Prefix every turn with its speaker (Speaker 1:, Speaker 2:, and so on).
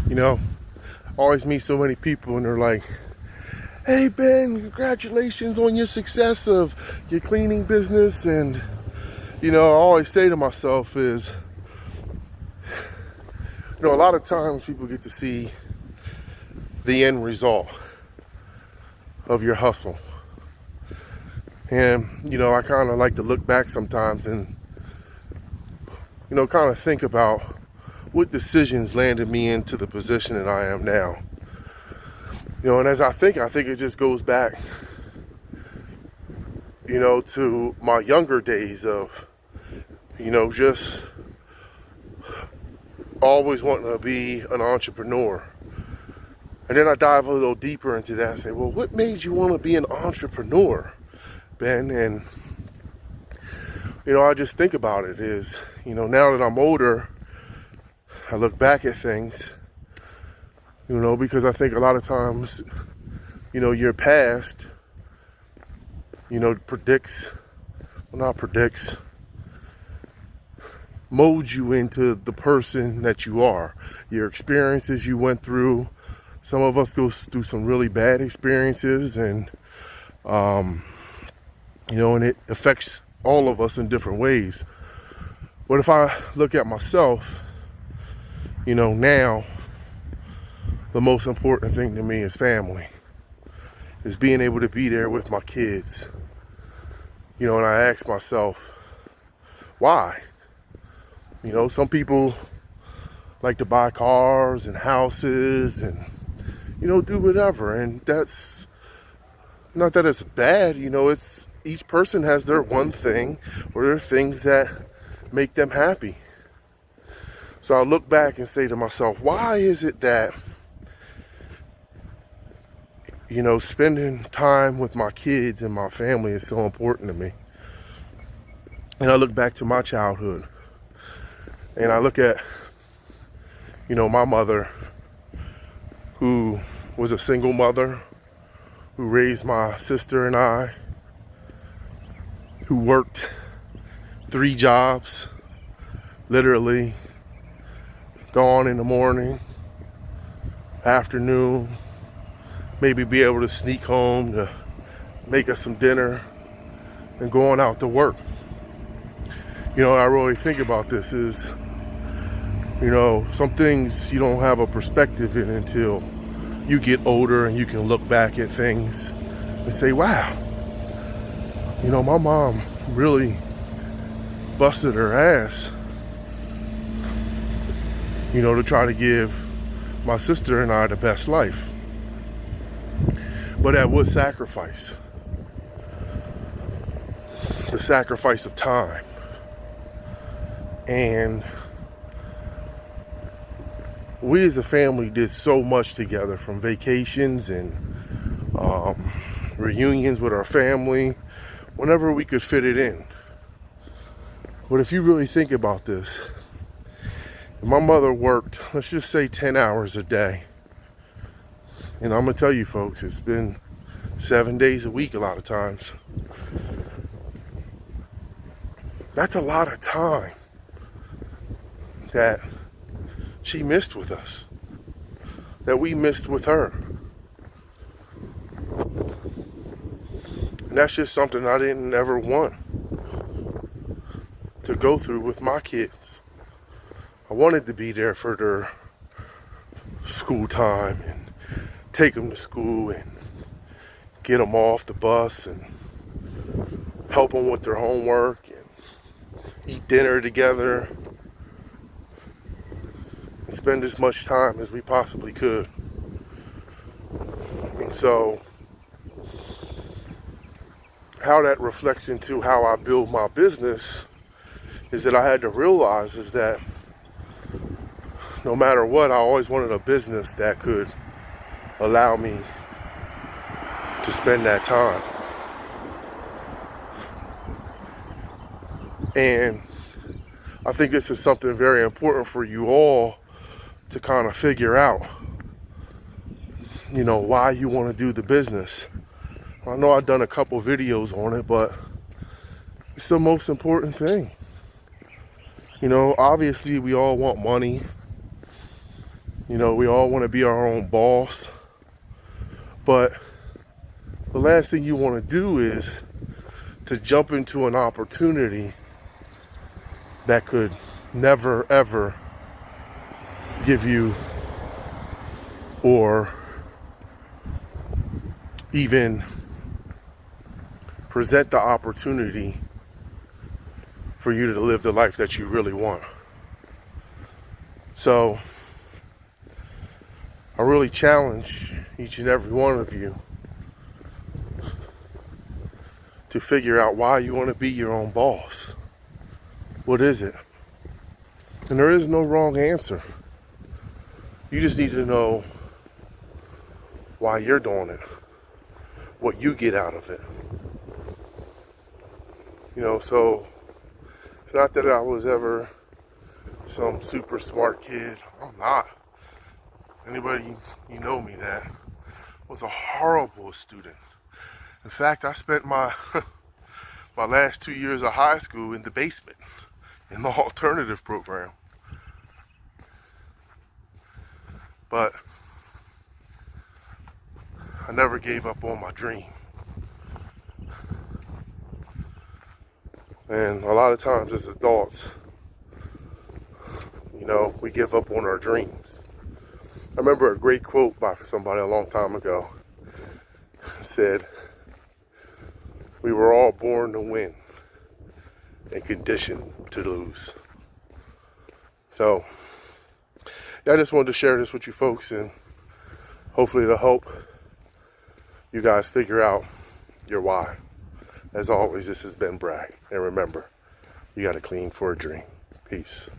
Speaker 1: You know, I always meet so many people and they're like, hey Ben, congratulations on your success of your cleaning business. And I always say to myself is, a lot of times people get to see the end result of your hustle. And, I kind of like to look back sometimes and, kind of think about what decisions landed me into the position that I am now. And as I think it just goes back, to my younger days of, just always wanting to be an entrepreneur. And then I dive a little deeper into that and say, well, what made you want to be an entrepreneur, Ben? And, I just think about it is, now that I'm older, I look back at things, because I think a lot of times, your past, molds you into the person that you are. Your experiences you went through. Some of us go through some really bad experiences, and and it affects all of us in different ways. But if I look at myself, now the most important thing to me is family, is being able to be there with my kids. And I ask myself, why? Some people like to buy cars and houses and, do whatever. And that's not that it's bad, it's each person has their one thing or their things that make them happy. So I look back and say to myself, why is it that, spending time with my kids and my family is so important to me? And I look back to my childhood. And I look at, my mother, who was a single mother, who raised my sister and I, who worked 3 jobs, literally, gone in the morning, afternoon, maybe be able to sneak home to make us some dinner, and going out to work. I really think about this is, some things you don't have a perspective in until you get older and you can look back at things and say, wow, my mom really busted her ass, to try to give my sister and I the best life. But at what sacrifice? The sacrifice of time. And we as a family did so much together, from vacations and reunions with our family, whenever we could fit it in. But if you really think about this, my mother worked, let's just say 10 hours a day. And I'm going to tell you folks, it's been 7 days a week a lot of times. That's a lot of time that she missed with us, that we missed with her. And that's just something I didn't ever want to go through with my kids. I wanted to be there for their school time and take them to school and get them off the bus and help them with their homework and eat dinner together. Spend as much time as we possibly could. And so how that reflects into how I build my business is that I had to realize is that no matter what, I always wanted a business that could allow me to spend that time. And I think this is something very important for you all to kind of figure out, why you want to do the business. I know I've done a couple videos on it, but it's the most important thing. Obviously we all want money. You know, we all want to be our own boss, but the last thing you want to do is to jump into an opportunity that could never ever give you or even present the opportunity for you to live the life that you really want. So I really challenge each and every one of you to figure out why you want to be your own boss. What is it? And there is no wrong answer. You just need to know why you're doing it, what you get out of it. You know, so it's not that I was ever some super smart kid. I'm not. Anybody, you know me, that was a horrible student. In fact, I spent my my last 2 years of high school in the basement, in the alternative program. But I never gave up on my dream. And a lot of times as adults, you know, we give up on our dreams. I remember a great quote by somebody a long time ago. It said, "We were all born to win and conditioned to lose." So, yeah, I just wanted to share this with you folks, and hopefully it'll help you guys figure out your why. As always, this has been Bragg. And remember, you got to clean for a dream. Peace.